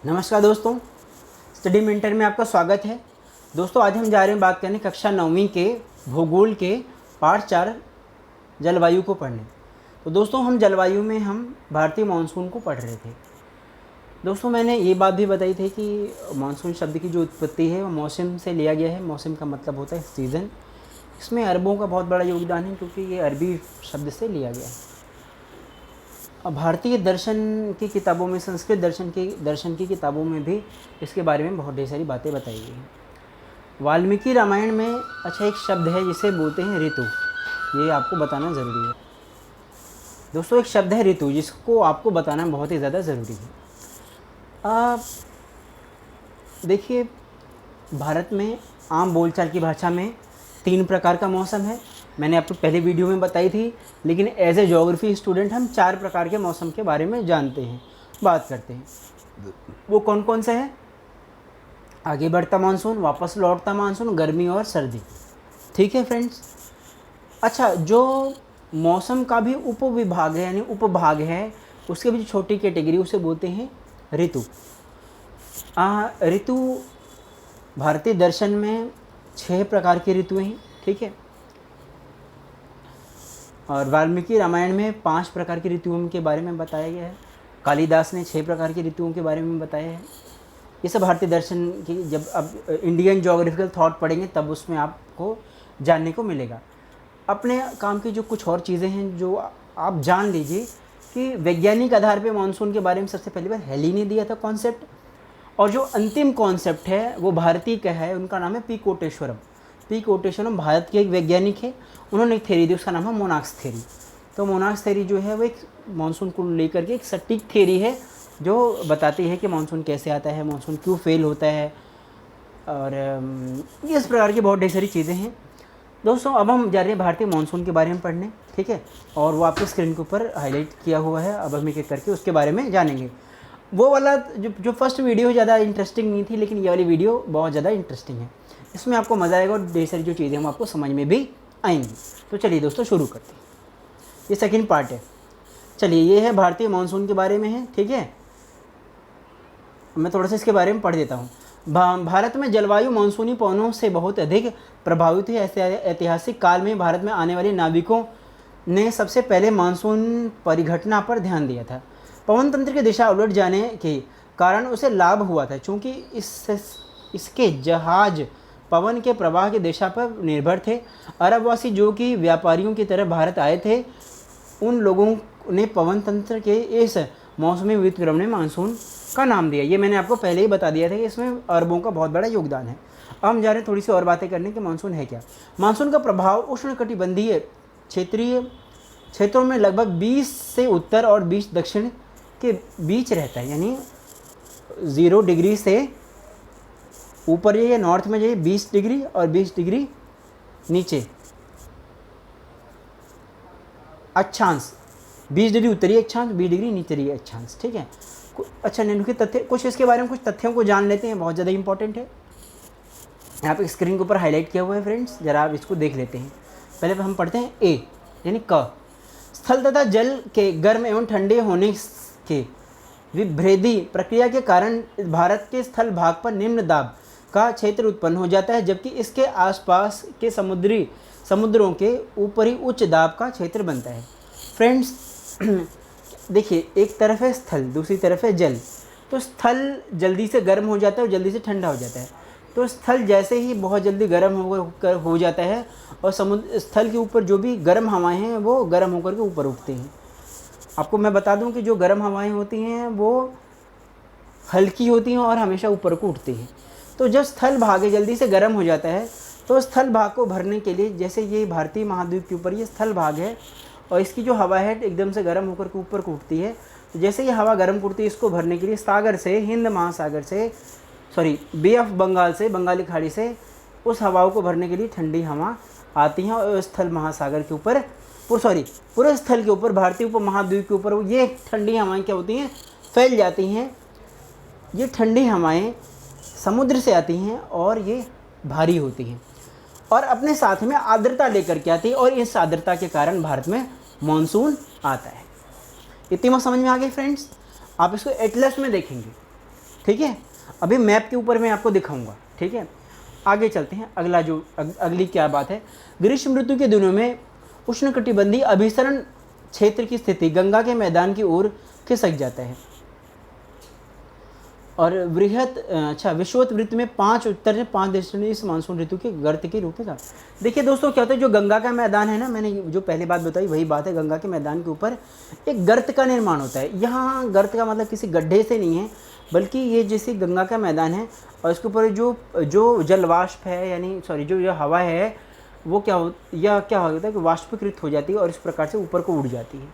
नमस्कार दोस्तों, study mentor में आपका स्वागत है। दोस्तों आज हम जा रहे हैं बात करने कक्षा 9वीं के भूगोल के पाठ 4 जलवायु को पढ़ने। तो दोस्तों हम जलवायु में हम भारतीय मानसून को पढ़ रहे थे। दोस्तों मैंने ये बात भी बताई थी कि मानसून शब्द की जो उत्पत्ति है वो मौसम से लिया गया है। मौसम का मतलब होता है सीज़न। इसमें अरबों का बहुत बड़ा योगदान है क्योंकि ये अरबी शब्द से लिया गया है। अब भारतीय दर्शन की किताबों में, संस्कृत दर्शन की किताबों में भी इसके बारे में बहुत ढेर सारी बातें बताई गई हैं। वाल्मीकि रामायण में एक शब्द है जिसे बोलते हैं ऋतु। ये आपको बताना ज़रूरी है दोस्तों। एक शब्द है ऋतु जिसको आपको बताना बहुत ही ज़्यादा ज़रूरी है। देखिए, भारत में आम बोलचाल की भाषा में 3 प्रकार का मौसम है। मैंने आपको पहले वीडियो में बताई थी, लेकिन एज ए ज्योग्राफी स्टूडेंट हम 4 प्रकार के मौसम के बारे में जानते हैं, बात करते हैं। वो कौन कौन से हैं? आगे बढ़ता मानसून, वापस लौटता मानसून, गर्मी और सर्दी। ठीक है फ्रेंड्स। अच्छा, जो मौसम का भी उपविभाग है यानी उपभाग है, उसके भी छोटी कैटेगरी, उसे बोलते हैं ऋतु। ऋतु भारतीय दर्शन में 6 प्रकार की ऋतुएं हैं। ठीक है। और वाल्मीकि रामायण में 5 प्रकार की ऋतुओं के बारे में बताया गया है। कालिदास ने 6 प्रकार की ऋतुओं के बारे में बताया है। ये सब भारतीय दर्शन की, जब अब इंडियन ज्योग्राफिकल थॉट पढ़ेंगे तब उसमें आपको जानने को मिलेगा। अपने काम की जो कुछ और चीज़ें हैं जो आप जान लीजिए कि वैज्ञानिक आधार पे मानसून के बारे में सबसे पहली बार हेली ने दिया था कॉन्सेप्ट, और जो अंतिम कॉन्सेप्ट है वो भारतीय का है, उनका नाम है पी कोटेश्वरम। पी कोटेश्वरम भारत के एक वैज्ञानिक है, उन्होंने एक थ्योरी दी, उसका नाम है मोनाक्स थ्योरी। तो मोनाक्स थ्योरी जो है वो एक मानसून को लेकर के एक सटीक थ्योरी है जो बताती है कि मानसून कैसे आता है, मानसून क्यों फेल होता है, और इस प्रकार की बहुत ढेर सारी चीज़ें हैं। दोस्तों अब हम जा रहे हैं भारतीय मानसून के बारे में पढ़ने। ठीक है। और वो आपके स्क्रीन के ऊपर हाईलाइट किया हुआ है। अब हम एक एक करके उसके बारे में जानेंगे। वो वाला जो फर्स्ट वीडियो ज़्यादा इंटरेस्टिंग नहीं थी, लेकिन ये वाली वीडियो बहुत ज़्यादा इंटरेस्टिंग है। इसमें आपको मज़ा आएगा और ढेर सारी जो चीज़ें हम आपको समझ में भी आएंगी। तो चलिए दोस्तों शुरू करते हैं। ये सेकंड पार्ट है। चलिए, ये है भारतीय मानसून के बारे में है। ठीक है। मैं थोड़ा सा इसके बारे में पढ़ देता हूँ। भारत में जलवायु मानसूनी पवनों से बहुत अधिक प्रभावित है। ऐसे ऐतिहासिक काल में भारत में आने वाले नाविकों ने सबसे पहले मानसून परिघटना पर ध्यान दिया था। पवन तंत्र की दिशा उलट जाने के कारण उसे लाभ हुआ था, चूँकि इसके जहाज पवन के प्रवाह की दिशा पर निर्भर थे। अरबवासी जो कि व्यापारियों की तरह भारत आए थे, उन लोगों ने पवन तंत्र के इस मौसमी व्युत्क्रमण में मानसून का नाम दिया। ये मैंने आपको पहले ही बता दिया था कि इसमें अरबों का बहुत बड़ा योगदान है। अब हम जा रहे हैं थोड़ी सी और बातें करने कि मानसून है क्या। मानसून का प्रभाव उष्णकटिबंधीय क्षेत्रीय क्षेत्रों में लगभग 20 से उत्तर और 20 दक्षिण के बीच रहता है। यानी 0 डिग्री से ऊपर ये नॉर्थ में जाइए 20 डिग्री और 20 डिग्री नीचे अक्षांश, 20 डिग्री उत्तरी अक्षांश, 20 डिग्री नीचली अक्षांश। ठीक है। अच्छा, निम्नलिखित तथ्य, कुछ इसके बारे में कुछ तथ्यों को जान लेते हैं, बहुत ज़्यादा इंपॉर्टेंट है। यहाँ पे स्क्रीन के ऊपर हाईलाइट किया हुआ है फ्रेंड्स, जरा आप इसको देख लेते हैं। पहले हम पढ़ते हैं ए यानी क। स्थल तथा जल के गर्म एवं ठंडे होने के विभेदी प्रक्रिया के कारण भारत के स्थल भाग पर निम्न दाब का क्षेत्र उत्पन्न हो जाता है, जबकि इसके आसपास के समुद्रों के ऊपरी उच्च दाब का क्षेत्र बनता है। फ्रेंड्स देखिए, एक तरफ है स्थल, दूसरी तरफ है जल। तो स्थल जल्दी से गर्म हो जाता है और जल्दी से ठंडा हो जाता है। तो स्थल जैसे ही बहुत जल्दी गर्म हो जाता है, और समुद्र स्थल के ऊपर जो भी गर्म हवाएं हैं वो गर्म होकर के ऊपर उठती हैं। आपको मैं बता दूं कि जो गर्म हवाएं होती हैं वो हल्की होती हैं और हमेशा ऊपर को उठती हैं। तो जब स्थल भाग जल्दी से गर्म हो जाता है तो स्थल भाग को भरने के लिए, जैसे ये भारतीय महाद्वीप के ऊपर ये स्थल भाग है और इसकी जो हवा है एकदम से गर्म होकर के ऊपर को उठती है, तो जैसे ये हवा गर्म उठती है, इसको भरने के लिए सागर से, हिंद महासागर से, बे ऑफ बंगाल से, बंगाली खाड़ी से उस हवाओं को भरने के लिए ठंडी हवा आती हैं और स्थल महासागर के ऊपर पूरे स्थल के ऊपर, भारतीय उपमहाद्वीप के ऊपर ये ठंडी हवाएं क्या होती हैं, फैल जाती हैं। ये ठंडी हवाएं समुद्र से आती हैं और ये भारी होती हैं और अपने साथ में आर्द्रता लेकर के आती है, और इस आर्द्रता के कारण भारत में मानसून आता है। इतनी बात समझ में आ गई फ्रेंड्स। आप इसको एटलस में देखेंगे, ठीक है, अभी मैप के ऊपर मैं आपको दिखाऊंगा। ठीक है, आगे चलते हैं। अगला जो अगली क्या बात है, ग्रीष्म ऋतु के दिनों में उष्णकटिबंधीय अभिसरण क्षेत्र की स्थिति गंगा के मैदान की ओर खिसक जाता है और विषुवत वृत्त में 5 उत्तर से 5 दक्षिण इस मानसून ऋतु के गर्त के रूप में था। देखिए दोस्तों, क्या होता है, जो गंगा का मैदान है ना, मैंने जो पहले बात बताई वही बात है। गंगा के मैदान के ऊपर एक गर्त का निर्माण होता है। यहाँ गर्त का मतलब किसी गड्ढे से नहीं है, बल्कि ये जैसे गंगा का मैदान है और इसके ऊपर जो जलवाष्प है, यानी सॉरी जो हवा है, वो क्या होता है कि वाष्पीकृत हो जाती है और इस प्रकार से ऊपर को उड़ जाती है।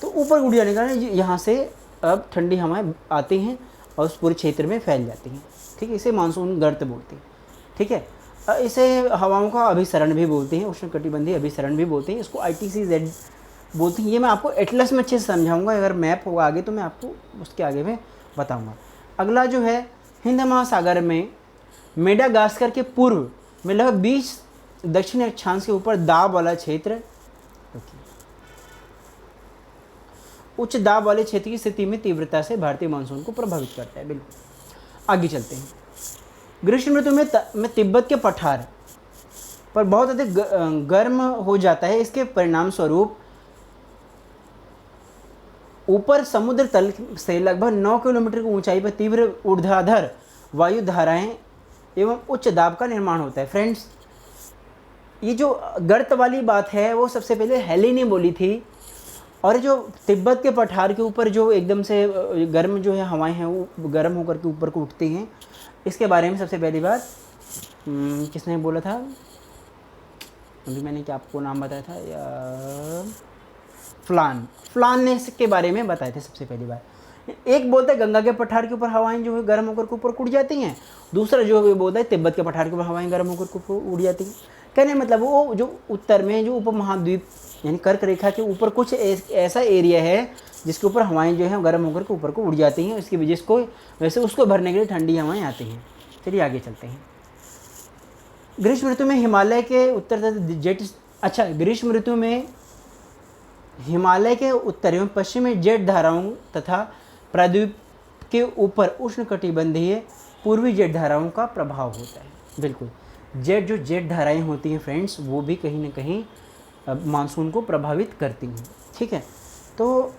तो ऊपर उड़ जाने का यहाँ से अब ठंडी हवाएं आती हैं और उस पूरे क्षेत्र में फैल जाती हैं। ठीक है, इसे मानसून गर्त बोलते हैं। ठीक है, इसे हवाओं का अभिसरण भी बोलते हैं, उष्णकटिबंधीय अभिसरण भी बोलते हैं, इसको ITCZ बोलते हैं। ये मैं आपको एटलस में अच्छे से समझाऊंगा, अगर मैप होगा आगे तो मैं आपको उसके आगे में बताऊंगा। अगला जो है, हिंद महासागर में मेडागास्कर के पूर्व में लगभग 20 दक्षिण अक्षांश के ऊपर दाब वाला क्षेत्र, उच्च दाब वाले क्षेत्र की स्थिति में तीव्रता से भारतीय मानसून को प्रभावित करता है। बिल्कुल, आगे चलते हैं। ग्रीष्म ऋतु में तिब्बत के पठार पर बहुत अधिक गर्म हो जाता है। इसके परिणाम स्वरूप ऊपर समुद्र तल से लगभग 9 किलोमीटर की ऊंचाई पर तीव्र ऊर्ध्वाधर वायु धाराएं एवं उच्च दाब का निर्माण होता है। फ्रेंड्स, ये जो गर्त वाली बात है वो सबसे पहले हेली ने बोली थी, और जो तिब्बत के पठार के ऊपर जो एकदम से गर्म जो है हवाएं हैं वो गर्म होकर के ऊपर को उठती हैं, इसके बारे में सबसे पहली बात किसने बोला था, अभी मैंने क्या आपको नाम बताया था, फ्लान ने इसके बारे में बताए थे सबसे पहली बार। एक बोलता है गंगा के पठार के ऊपर हवाएं जो है गर्म होकर के ऊपर उड़ जाती हैं, दूसरा जो बोलता है तिब्बत के पठार के ऊपर हवाएं गर्म होकर के ऊपर उड़ जाती हैं। कहने मतलब वो जो उत्तर में जो उपमहाद्वीप यानी कर्क रेखा के ऊपर कुछ ऐसा एरिया है जिसके ऊपर हवाएं जो है गर्म होकर के ऊपर को उड़ जाती हैं, इसकी वजह से वैसे उसको भरने के लिए ठंडी हवाएं आती हैं। चलिए आगे चलते हैं। ग्रीष्म ऋतु में हिमालय के उत्तर ग्रीष्म ऋतु में हिमालय के उत्तर एवं पश्चिम में जेट धाराओं तथा प्रायद्वीप के ऊपर उष्णकटिबंधीय पूर्वी जेट धाराओं का प्रभाव होता है। बिल्कुल, जेट धाराएं होती हैं फ्रेंड्स, वो भी कहीं ना कहीं मानसून को प्रभावित करती हैं। ठीक है, तो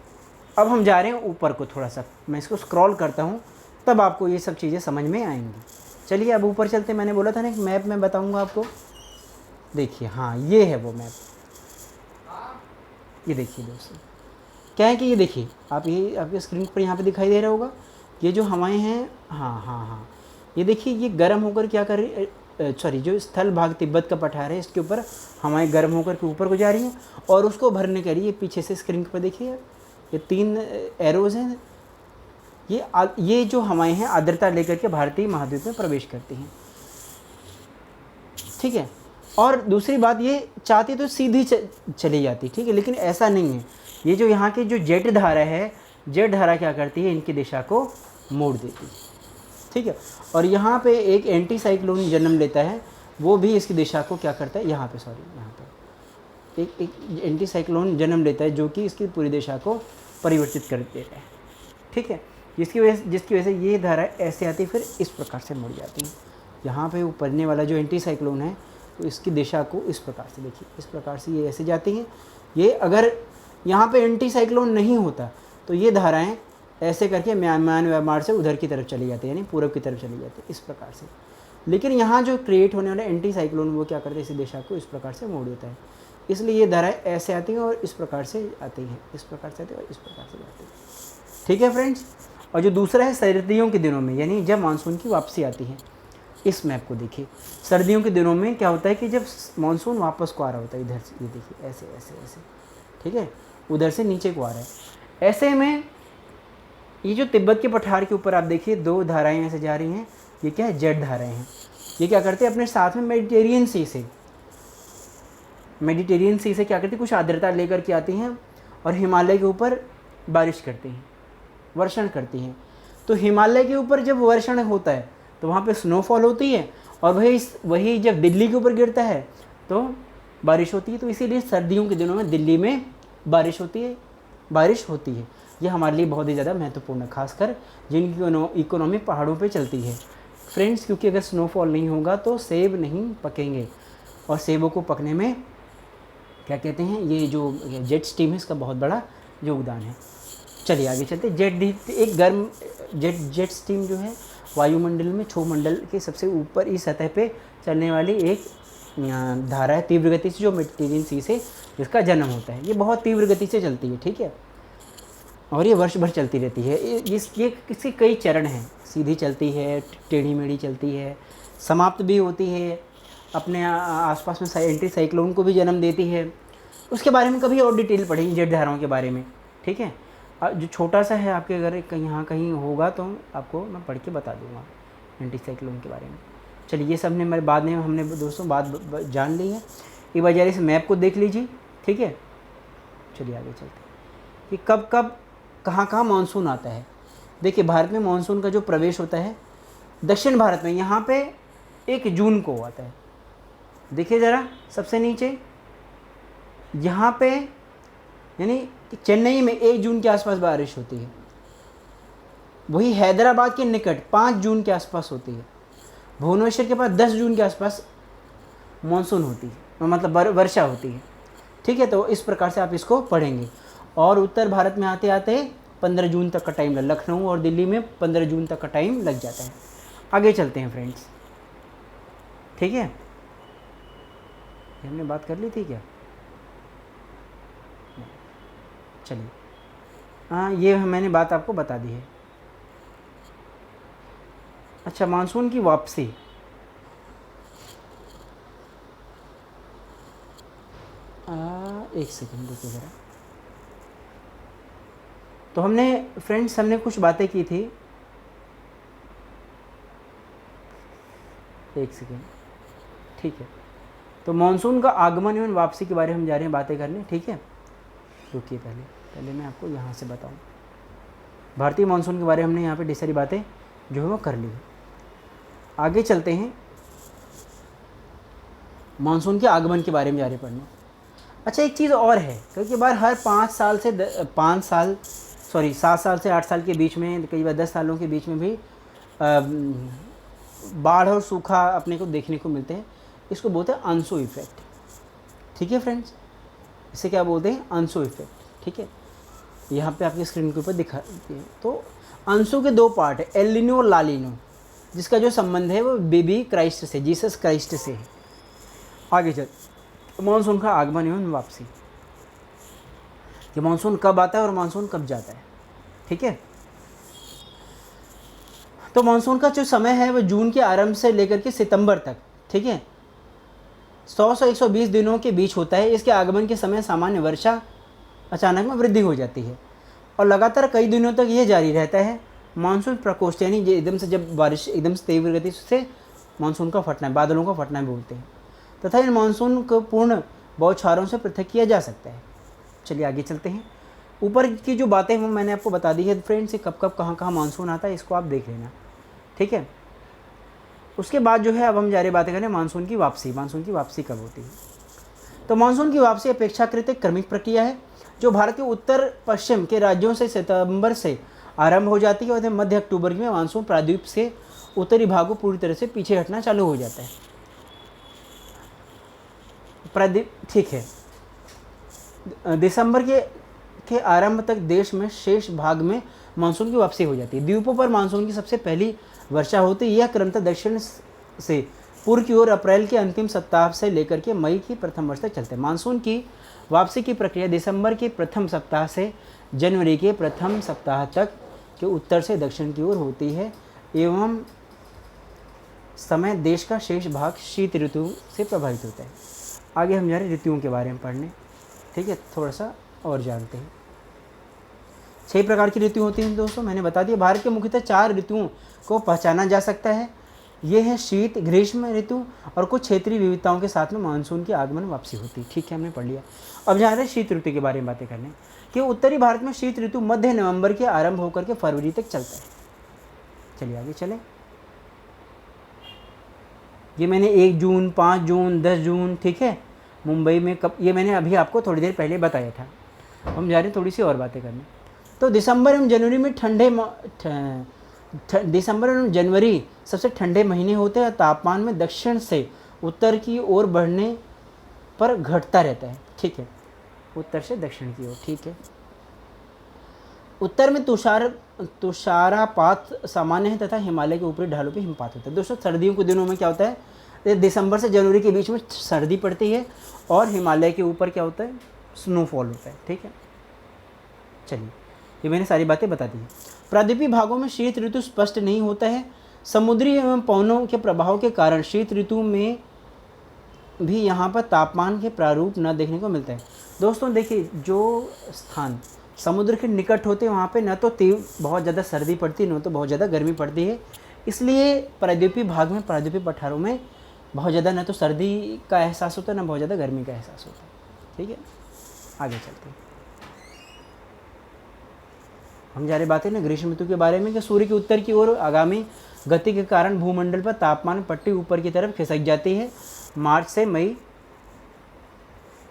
अब हम जा रहे हैं ऊपर को, थोड़ा सा मैं इसको स्क्रॉल करता हूँ तब आपको ये सब चीज़ें समझ में आएंगी। चलिए अब ऊपर चलते। मैंने बोला था ना कि मैप में बताऊँगा आपको। देखिए, हाँ ये है वो मैप, ये देखिए दोस्तों, क्या है कि ये देखिए आप, ये आपके स्क्रीन पर यहाँ पे दिखाई दे रहा होगा, ये जो हवाएं हैं, हाँ, ये देखिए ये गर्म होकर क्या कर रही, जो स्थल भाग तिब्बत का पठार है इसके ऊपर हवाएं गर्म होकर के ऊपर को जा रही हैं और उसको भरने के लिए पीछे से स्क्रीन पर देखिए ये 3 एरोज हैं, ये जो हवाएं हैं आर्द्रता लेकर के भारतीय महाद्वीप में प्रवेश करती हैं। ठीक है, और दूसरी बात ये चाहती तो सीधी चली जाती, ठीक है, लेकिन ऐसा नहीं है। ये जो यहाँ की जो जेट धारा है, जेट धारा क्या करती है, इनकी दिशा को मोड़ देती है। ठीक है, और यहाँ पे एक एंटी साइक्लोन जन्म लेता है, वो भी इसकी दिशा को क्या करता है, यहाँ पे एक एंटी साइक्लोन जन्म लेता है जो कि इसकी पूरी दिशा को परिवर्तित कर देता है। ठीक है, जिसकी वजह से ये धारा ऐसे आती फिर इस प्रकार से मुड़ जाती है। यहाँ पे ऊपरने वाला जो एंटी साइक्लोन है तो इसकी दिशा को इस प्रकार से देखिए, इस प्रकार से ये ऐसे जाती हैं। ये अगर यहाँ पे एंटी साइक्लोन नहीं होता तो ये धाराएं ऐसे करके म्यांमार से उधर की तरफ चली जाती है, यानी पूरब की तरफ चली जाती है इस प्रकार से। लेकिन यहाँ जो क्रिएट होने वाला एंटी साइक्लोन वो क्या करते हैं, इसी दिशा को इस प्रकार से मोड़ देता है, इसलिए ये धाराएं ऐसे आती हैं और इस प्रकार से आती हैं, इस प्रकार से आती है और इस प्रकार से जाती है। ठीक है फ्रेंड्स, और जो दूसरा है सर्दियों के दिनों में, यानी जब मानसून की वापसी आती है। इस मैप को देखिए, सर्दियों के दिनों में क्या होता है कि जब मानसून वापस को आ रहा होता है, इधर से ये देखिए ऐसे ऐसे ऐसे, ठीक है, उधर से नीचे को आ रहा है। ऐसे में ये जो तिब्बत के पठार के ऊपर आप देखिए 2 धाराएं ऐसे जा रही हैं, ये क्या है, जेट धाराएं हैं। ये क्या करते हैं अपने साथ में मेडिटेरियन सी से क्या करती है, कुछ आर्द्रता लेकर के आती हैं और हिमालय के ऊपर बारिश करती हैं, वर्षण करती हैं। तो हिमालय के ऊपर जब वर्षण होता है तो वहाँ पे स्नोफॉल होती है और वही जब दिल्ली के ऊपर गिरता है तो बारिश होती है। तो इसीलिए सर्दियों के दिनों में दिल्ली में बारिश होती है। ये हमारे लिए बहुत ही ज़्यादा महत्वपूर्ण है, खासकर जिनकी इकोनॉमी पहाड़ों पे चलती है फ्रेंड्स, क्योंकि अगर स्नोफॉल नहीं होगा तो सेब नहीं पकेंगे, और सेबों को पकने में क्या कहते हैं, ये जो जेट स्टीम है इसका बहुत बड़ा योगदान है। चलिए आगे चलते। एक गर्म जेट स्टीम जो है वायुमंडल में क्षोभमंडल के सबसे ऊपर इस सतह पे चलने वाली एक धारा है तीव्र गति से, जो मेडिटेरियन सी से जिसका जन्म होता है। ये बहुत तीव्र गति से चलती है, ठीक है, और ये वर्ष भर चलती रहती है। इसके कई चरण हैं, सीधी चलती है, टेढ़ी मेढ़ी चलती है, समाप्त भी होती है, अपने आसपास में एंटी साइक्लोन को भी जन्म देती है। उसके बारे में कभी और डिटेल पढ़ेंगे जेट धाराओं के बारे में, ठीक है। जो छोटा सा है आपके अगर यहाँ कहीं होगा तो आपको मैं पढ़ के बता दूंगा एंटी साइक्लोन के बारे में। चलिए ये सब ने मेरे बाद में हमने दोस्तों बात जान ली है। एक बार इस मैप को देख लीजिए, ठीक है। चलिए आगे चलते हैं कि कब कब कहाँ कहाँ मानसून आता है। देखिए भारत में मानसून का जो प्रवेश होता है दक्षिण भारत में, यहाँ पे 1 जून को आता है। देखिए ज़रा सबसे नीचे यहाँ पे, यानी चेन्नई में 1 जून के आसपास बारिश होती है। वही हैदराबाद के निकट 5 जून के आसपास होती है। भुवनेश्वर के पास 10 जून के आसपास मानसून होती है, मतलब वर्षा होती है, ठीक है। तो इस प्रकार से आप इसको पढ़ेंगे। और उत्तर भारत में आते आते 15 जून तक का टाइम, लखनऊ और दिल्ली में 15 जून तक का टाइम लग जाता है। आगे चलते हैं फ्रेंड्स, ठीक है। हमने बात कर ली थी क्या? चलिए हाँ, ये मैंने बात आपको बता दी है। अच्छा, मानसून की वापसी, एक सेकंड रुकिए ज़रा। तो हमने कुछ बातें की थी, एक सेकंड, ठीक है। तो मानसून का आगमन एवं वापसी के बारे में हम जा रहे हैं बातें करने, ठीक है। रुकिए पहले मैं आपको यहाँ से बताऊँ। भारतीय मानसून के बारे में हमने यहाँ पे ढेर सारी बातें जो है वो कर ली। आगे चलते हैं, मानसून के आगमन के बारे में जा रहे पढ़ने। अच्छा, एक चीज़ और है, क्योंकि बार हर 7 साल से 8 साल के बीच में, कई बार 10 सालों के बीच में भी बाढ़ और सूखा अपने को देखने को मिलते हैं। इसको बोलते हैं अंशु इफेक्ट, ठीक है फ्रेंड्स। इसे क्या बोलते हैं? अंशु इफेक्ट, ठीक है। यहाँ पे आपकी स्क्रीन के ऊपर दिखा है। तो अंशु के 2 पार्ट है, एल नीनो और ला नीनो, जिसका जो संबंध है वो बेबी क्राइस्ट से, जीसस क्राइस्ट से है। आगे चल, मानसून का आगमन एवं वापसी, कि मानसून कब आता है और मानसून कब जाता है, ठीक है। तो मानसून का जो समय है वो जून के आरंभ से लेकर के सितंबर तक, ठीक है, 100 से 120 दिनों के बीच होता है। इसके आगमन के समय सामान्य वर्षा अचानक में वृद्धि हो जाती है और लगातार कई दिनों तक यह जारी रहता है। मानसून प्रकोष्ठ, यानी एकदम से जब बारिश एकदम से तीव्र गति से मानसून का फटना, बादलों का फटना बोलते हैं, तथा इन मानसून को पूर्ण बौछारों से पृथक किया जा सकता है। चलिए आगे चलते हैं। ऊपर की जो बातें हैं मैंने आपको बता दी है फ्रेंड्स, कब कब कहाँ कहाँ मानसून आता है, इसको आप देख लेना, ठीक है। उसके बाद जो है अब हम जा रहे बातें करें मानसून की वापसी। मानसून की वापसी कब होती है? तो मानसून की वापसी अपेक्षाकृत एक क्रमिक प्रक्रिया है, जो भारत के उत्तर पश्चिम के राज्यों से सितंबर से आरंभ हो जाती है और मध्य अक्टूबर में मानसून प्रायद्वीप से उत्तरी भाग को पूरी तरह से पीछे हटना चालू हो जाता है। प्रायद्वीप, ठीक है। दिसंबर के आरंभ तक देश में शेष भाग में मानसून की वापसी हो जाती है। द्वीपों पर मानसून की सबसे पहली वर्षा होती है। यह क्रमतः दक्षिण से पूर्व की ओर अप्रैल के अंतिम सप्ताह से लेकर के मई की प्रथम वर्ष तक चलते हैं। मानसून की वापसी की प्रक्रिया दिसंबर के प्रथम सप्ताह से जनवरी के प्रथम सप्ताह तक के उत्तर से दक्षिण की ओर होती है एवं समय देश का शेष भाग शीत ऋतु से प्रभावित होता है। आगे हम जा रहे ऋतुओं के बारे में पढ़ने, ठीक है, थोड़ा सा और जानते हैं। 6 प्रकार की ऋतु होती हैं दोस्तों, मैंने बता दिया। भारत के मुख्यतः 4 ऋतुओं को पहचाना जा सकता है। ये है शीत, ग्रीष्म ऋतु और कुछ क्षेत्रीय विविधताओं के साथ में मानसून की आगमन वापसी होती है, ठीक है, हमने पढ़ लिया। अब जा रहे हैं शीत ऋतु के बारे में बातें करने, कि उत्तरी भारत में शीत ऋतु मध्य नवंबर के आरंभ होकर के फरवरी तक चलता है। चलिए आगे चले। ये मैंने 1 जून, 5 जून, 10 जून, ठीक है, मुंबई में कब, ये मैंने अभी आपको थोड़ी देर पहले बताया था। हम जा रहे हैं थोड़ी सी और बातें करने। तो दिसंबर एवं जनवरी में दिसंबर एवं जनवरी सबसे ठंडे महीने होते हैं। तापमान में दक्षिण से उत्तर की ओर बढ़ने पर घटता रहता है। ठीक है, उत्तर से दक्षिण की ओर। ठीक है, उत्तर में तुषारापात सामान्य है तथा हिमालय के ऊपरी ढालों पे हिमपात होता है। दोस्तों सर्दियों के दिनों में क्या होता है, दिसंबर से जनवरी के बीच में सर्दी पड़ती है और हिमालय के ऊपर क्या होता है, स्नोफॉल होता है। ठीक है, चलिए ये मैंने सारी बातें बता दी। प्रायद्वीपीय भागों में शीत ऋतु स्पष्ट नहीं होता है। समुद्री एवं पवनों के प्रभाव के कारण शीत ऋतु में भी यहाँ पर तापमान के प्रारूप न देखने को मिलता है। दोस्तों देखिए, जो स्थान समुद्र के निकट होते हैं वहाँ पे न तो बहुत ज़्यादा सर्दी पड़ती है, न तो बहुत ज़्यादा गर्मी पड़ती है। इसलिए प्रायद्वीपीय भाग में, प्रायद्वीपीय पठारों में बहुत ज़्यादा न तो सर्दी का एहसास होता है, न बहुत ज़्यादा गर्मी का एहसास होता है। ठीक है, आगे चलते हैं। हम जा रहे बातें ना ग्रीष्म ऋतु के बारे में कि सूर्य के उत्तर की ओर आगामी गति के कारण भूमंडल पर तापमान पट्टी ऊपर की तरफ खिसक जाती है। मार्च से मई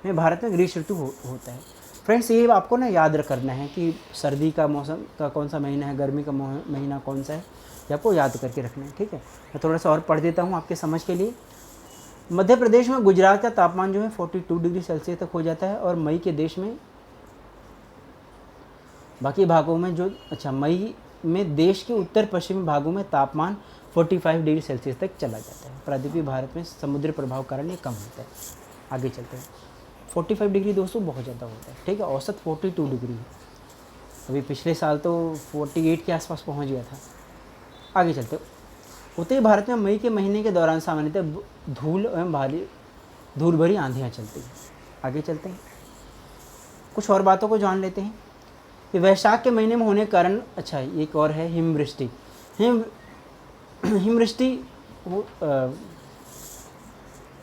में भारत में ग्रीष्म ऋतु होता है। फ्रेंड्स ये आपको ना याद करना है कि सर्दी का मौसम का कौन सा महीना है, गर्मी का महीना कौन सा है, ये आपको याद करके रखना है। ठीक है, मैं थोड़ा सा और पढ़ देता हूँ आपके समझ के लिए। मध्य प्रदेश में गुजरात का तापमान जो है 42 डिग्री सेल्सियस तक हो जाता है और मई के देश में बाकी भागों में जो मई में देश के उत्तर पश्चिमी भागों में तापमान 45 डिग्री सेल्सियस तक चला जाता है। प्रायद्वीपीय भारत में समुद्री प्रभाव कारण ये कम होता है। आगे चलते हैं। 45 डिग्री दोस्तों बहुत ज़्यादा होता है। ठीक है, औसत 42 डिग्री है। अभी पिछले साल तो 48 के आसपास पहुंच गया था। आगे चलते हैं। उत्तरी भारत में मई के महीने के दौरान सामान्यतः धूल एवं धूल भरी आंधियाँ चलती हैं। आगे चलते हैं, कुछ और बातों को जान लेते हैं। ये वैशाख के महीने में होने के कारण एक और है हिमवृष्टि। हिमवृष्टि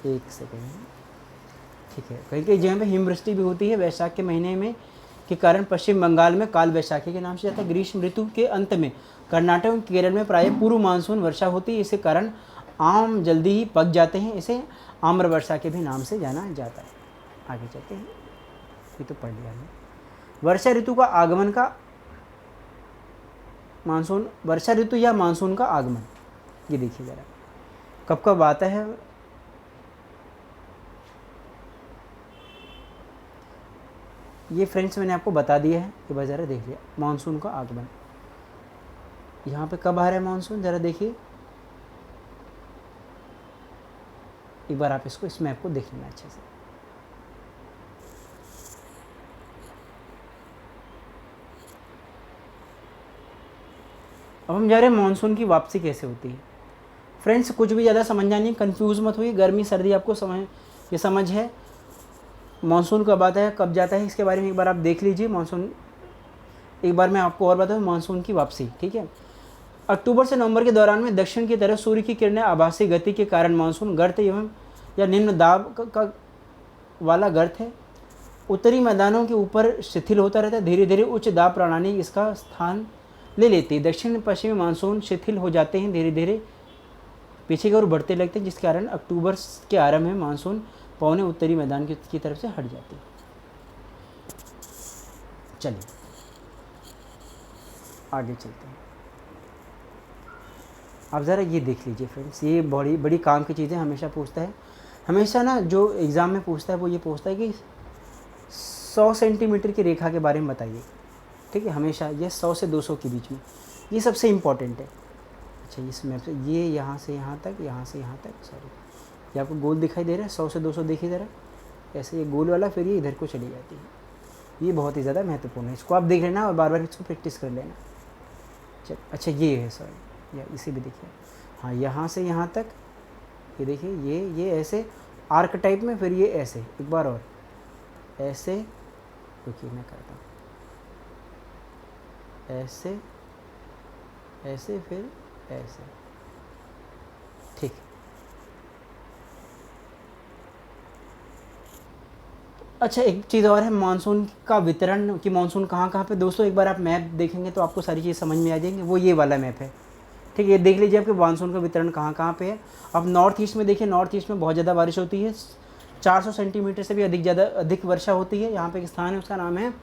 एक सेकेंड, ठीक है, कहीं कहीं जगह पे हिमवृष्टि भी होती है वैशाख के महीने में के कारण। पश्चिम बंगाल में काल वैशाखी के नाम से जाता है। ग्रीष्म ऋतु के अंत में कर्नाटक और केरल में प्राय पूर्व मानसून वर्षा होती है। इसी कारण आम जल्दी ही पक जाते हैं। इसे आम्र वर्षा के भी नाम से जाना जाता है। आगे चलते हैं, ये तो पढ़ लिया हमने। वर्षा ऋतु का आगमन का मानसून, वर्षा ऋतु या मानसून का आगमन, ये देखिए ज़रा कब कब आता है। ये फ्रेंड्स मैंने आपको बता दिया है, ये बार ज़रा देख लिया। मानसून का आगमन यहाँ पे कब आ रहा है मानसून, ज़रा देखिए एक बार। आप इसको इस मैप को देख लेना अच्छे से। अब हम जा रहे हैं मानसून की वापसी कैसे होती है। फ्रेंड्स कुछ भी ज़्यादा समझना नहीं, कंफ्यूज मत हुई। गर्मी सर्दी आपको समझ है। मानसून कब आता है कब जाता है इसके बारे में एक बार आप देख लीजिए। मानसून एक बार मैं आपको और बताऊँ, मानसून की वापसी। ठीक है, अक्टूबर से नवंबर के दौरान में दक्षिण की तरफ सूर्य की किरणें आभासी गति के कारण मानसून गर्त एवं या निम्न दाब का वाला गर्त है। उत्तरी मैदानों के ऊपर शिथिल होता रहता है। धीरे धीरे उच्च दाब प्रणाली इसका स्थान ले लेती है। दक्षिण पश्चिमी मानसून शिथिल हो जाते हैं, धीरे धीरे पीछे की ओर बढ़ते लगते हैं, जिस कारण अक्टूबर के आरंभ में मानसून पवनें उत्तरी मैदान की तरफ से हट जाती है। चलिए आगे चलते हैं। आप ज़रा ये देख लीजिए फ्रेंड्स, ये बड़ी बड़ी काम की चीज़ें हमेशा पूछता है। हमेशा ना जो एग्ज़ाम में पूछता है वो ये पूछता है कि 100 सेंटीमीटर की रेखा के बारे में बताइए। ठीक है, हमेशा ये 100 से 200 के बीच में, ये सबसे इम्पॉर्टेंट है। इस मैप से ये यहाँ से यहाँ तक, यहाँ से यहाँ तक, सॉरी ये आपको गोल दिखाई दे रहा है। 100 से 200 देखिए ज़रा, ऐसे ये गोल वाला, फिर ये इधर को चली जाती है। ये बहुत ही ज़्यादा महत्वपूर्ण है, इसको आप देख लेना और बार बार इसको प्रैक्टिस कर लेना। चल ये है, सॉरी या इसे भी देखिए। हाँ, यहाँ से यहाँ तक ये देखिए, ये ऐसे आर्क टाइप में, फिर ये ऐसे, एक बार और ऐसे, देखिए मैं करता हूँ ऐसे ऐसे, फिर ऐसे। ठीक, एक चीज़ और है मानसून का वितरण कि मानसून कहाँ कहाँ पे। दोस्तों एक बार आप मैप देखेंगे तो आपको सारी चीज़ समझ में आ जाएंगी। वो ये वाला मैप है। ठीक है, ये देख लीजिए आपके मानसून का वितरण कहाँ कहाँ पे है। अब नॉर्थ ईस्ट में देखिए, नॉर्थ ईस्ट में बहुत ज़्यादा बारिश होती है। 400 सेंटीमीटर से भी अधिक वर्षा होती है। यहाँ पे एक स्थान है, उसका नाम है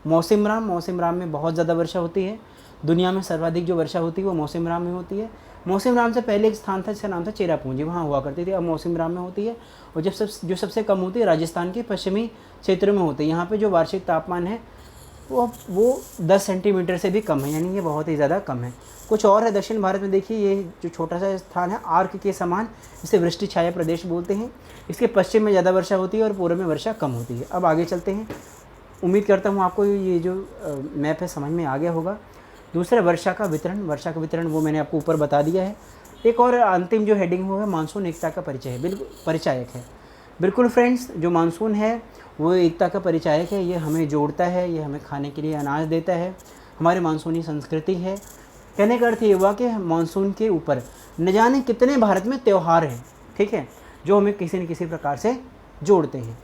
मौसिम राम में बहुत ज़्यादा वर्षा होती है। दुनिया में सर्वाधिक जो वर्षा होती है वो मौसिम राम में होती है। मौसिम राम से पहले एक स्थान था जिसका नाम था चेरापूंजी, वहाँ हुआ करती थी, अब मौसिम राम में होती है। और जो सबसे कम होती है राजस्थान के पश्चिमी क्षेत्रों में होती है। यहाँ पे जो वार्षिक तापमान है वो 10 सेंटीमीटर से भी कम है, यानी ये बहुत ही ज़्यादा कम है। कुछ और है दक्षिण भारत में, देखिए ये जो छोटा सा स्थान है आर्क के समान, इसे वृष्टि छाया प्रदेश बोलते हैं। इसके पश्चिम में ज़्यादा वर्षा होती है और पूर्व में वर्षा कम होती है। अब आगे चलते हैं। उम्मीद करता हूँ आपको ये जो मैप है समझ में आ गया होगा। दूसरा वर्षा का वितरण वो मैंने आपको ऊपर बता दिया है। एक और अंतिम जो हेडिंग होगा मानसून एकता का परिचय है, बिल्कुल परिचायक है। बिल्कुल फ्रेंड्स, जो मानसून है वो एकता का परिचायक है। ये हमें जोड़ता है, ये हमें खाने के लिए अनाज देता है, हमारी मानसूनी संस्कृति है। कहने का अर्थ ये हुआ कि मानसून के ऊपर न जाने कितने भारत में त्यौहार हैं, ठीक है, जो हमें किसी न किसी प्रकार से जोड़ते हैं।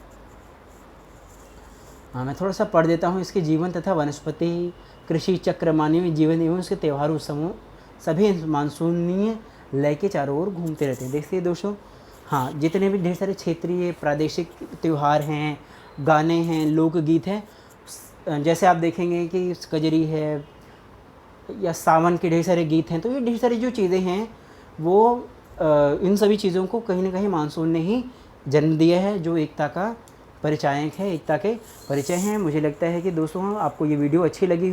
हाँ, मैं थोड़ा सा पढ़ देता हूँ। इसके जीवन तथा वनस्पति, कृषि चक्र, मानवीय जीवन एवं उसके त्यौहार उत्सवों सभी मानसूनीय लय के चारों ओर घूमते रहते हैं। देखिए दोस्तों, हाँ, जितने भी ढेर सारे क्षेत्रीय प्रादेशिक त्यौहार हैं, गाने हैं, लोकगीत हैं, जैसे आप देखेंगे कि कजरी है या सावन के ढेर सारे गीत हैं, तो ये ढेर सारी जो चीज़ें हैं वो इन सभी चीज़ों को कहीं ना कहीं मानसून ने ही जन्म दिया है, जो एकता का परिचायक है, एकता के परिचय हैं। मुझे लगता है कि दोस्तों आपको ये वीडियो अच्छी लगी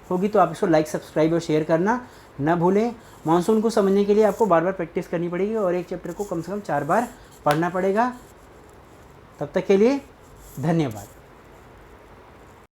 होगी तो आप इसको लाइक, सब्सक्राइब और शेयर करना ना भूलें। मानसून को समझने के लिए आपको बार बार प्रैक्टिस करनी पड़ेगी और एक चैप्टर को कम से कम 4 बार पढ़ना पड़ेगा। तब तक के लिए धन्यवाद।